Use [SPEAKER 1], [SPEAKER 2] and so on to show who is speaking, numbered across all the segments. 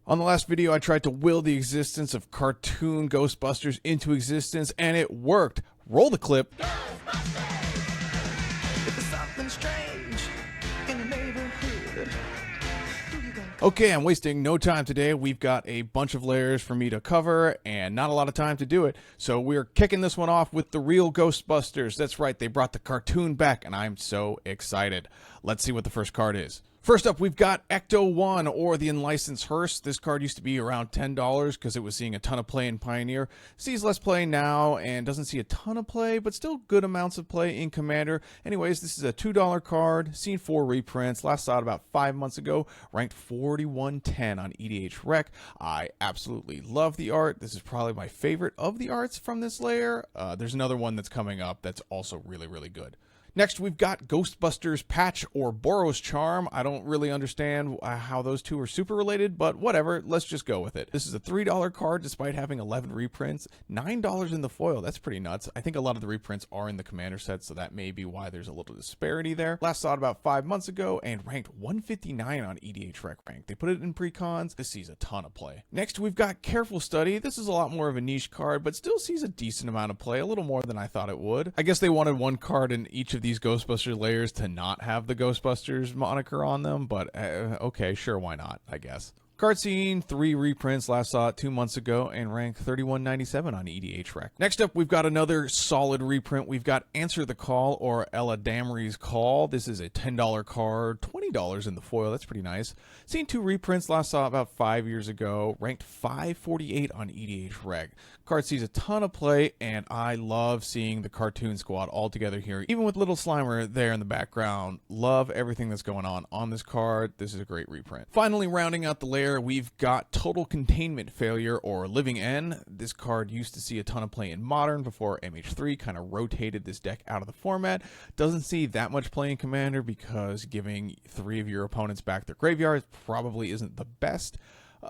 [SPEAKER 1] On the last video, I tried to will the existence of cartoon Ghostbusters into existence, and it worked. Roll the clip. Okay, I'm wasting no time today. We've got a bunch of layers for me to cover and not a lot of time to do it. So we're kicking this one off with the Real Ghostbusters. That's right, they brought the cartoon back and I'm so excited. Let's see what the first card is. First up, we've got Ecto-1, or the Unlicensed Hearse. This card used to be around $10 because it was seeing a ton of play in Pioneer. Sees less play now and doesn't see a ton of play, but still good amounts of play in Commander. Anyways, this is a $2 card, seen 4 reprints, last saw it about 5 months ago, ranked 4110 on EDH Rec. I absolutely love the art. This is probably my favorite of the arts from this layer. There's another one that's coming up that's also really, really good. Next, we've got Ghostbusters Patch, or Boros Charm. I don't really understand how those two are super related, but whatever, let's just go with it. This is a $3 card despite having 11 reprints, $9 in the foil. That's pretty nuts. I think a lot of the reprints are in the Commander set, so that may be why there's a little disparity there. Last saw it about 5 months ago and ranked 159 on EDH Rec Rank. They put it in pre-cons. This sees a ton of play. Next, we've got Careful Study. This is a lot more of a niche card, but still sees a decent amount of play, a little more than I thought it would. I guess they wanted one card in each of these Ghostbusters layers to not have the Ghostbusters moniker on them, but okay, sure, why not, I guess. Card seen 3 reprints, last saw it 2 months ago and ranked 3197 on EDH Rec. Next up, we've got another solid reprint. We've got Answer the Call, or Ella Damry's Call. This is a $10 card, $20 in the foil. That's pretty nice. Seen 2 reprints, last saw about 5 years ago, ranked 548 on EDH Rec. Card sees a ton of play, and I love seeing the cartoon squad all together here, even with Little Slimer there in the background. Love everything that's going on this card. This is a great reprint. Finally, rounding out the layer, we've got Total Containment Failure, or Living End. This card used to see a ton of play in Modern before MH3 kind of rotated this deck out of the format. Doesn't see that much play in Commander because giving 3 of your opponents back their graveyards probably isn't the best.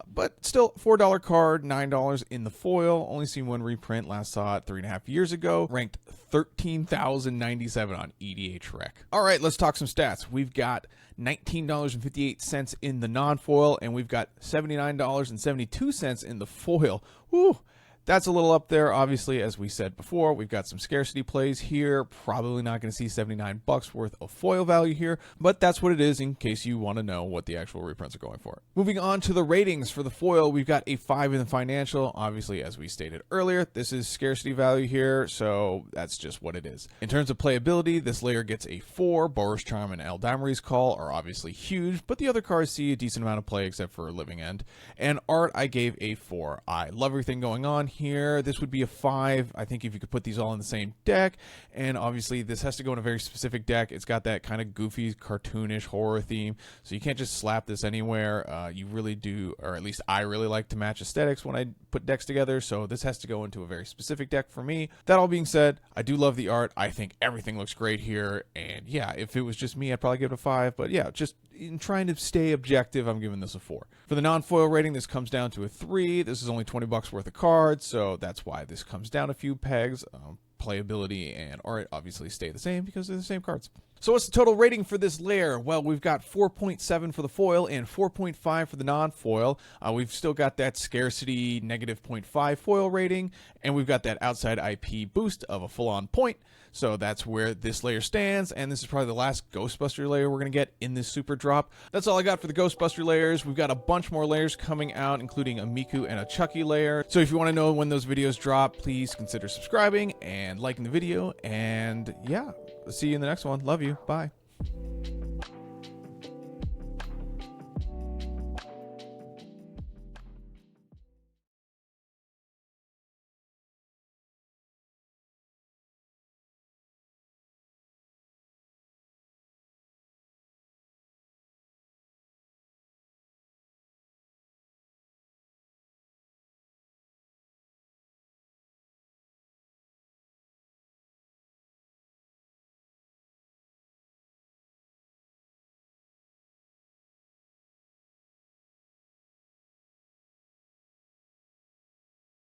[SPEAKER 1] But still, $4 card, $9 in the foil. Only seen 1 reprint, last saw it 3.5 years ago. Ranked 13,097 on EDH Rec. All right, let's talk some stats. We've got $19.58 in the non-foil, and we've got $79.72 in the foil. Woo! That's a little up there, obviously, as we said before. We've got some scarcity plays here. Probably not going to see $79 worth of foil value here, but that's what it is in case you want to know what the actual reprints are going for. Moving on to the ratings for the foil, we've got a 5 in the financial. Obviously, as we stated earlier, this is scarcity value here, so that's just what it is. In terms of playability, this layer gets a 4. Boros Charm and Ella Damry's Call are obviously huge, but the other cards see a decent amount of play except for Living End. And art, I gave a 4. I love everything going on here. This would be a 5, I think, if you could put these all in the same deck, and obviously this has to go in a very specific deck. It's got that kind of goofy, cartoonish horror theme, so you can't just slap this anywhere. You really do, or at least I really like to match aesthetics when I put decks together, so this has to go into a very specific deck for me. That all being said, I do love the art. I think everything looks great here, and yeah, if it was just me, I'd probably give it a 5, but yeah, just in trying to stay objective, I'm giving this a 4. For the non-foil rating, this comes down to a 3. This is only $20 worth of cards, so that's why this comes down a few pegs. Playability and art obviously stay the same because they're the same cards. So what's the total rating for this layer? Well, we've got 4.7 for the foil and 4.5 for the non-foil. We've still got that scarcity -0.5 foil rating, and we've got that outside IP boost of a full-on point. So that's where this layer stands, and this is probably the last Ghostbuster layer we're going to get in this super drop. That's all I got for the Ghostbuster layers. We've got a bunch more layers coming out, including a Miku and a Chucky layer. So if you want to know when those videos drop, please consider subscribing and liking the video. And yeah, see you in the next one. Love you. Bye.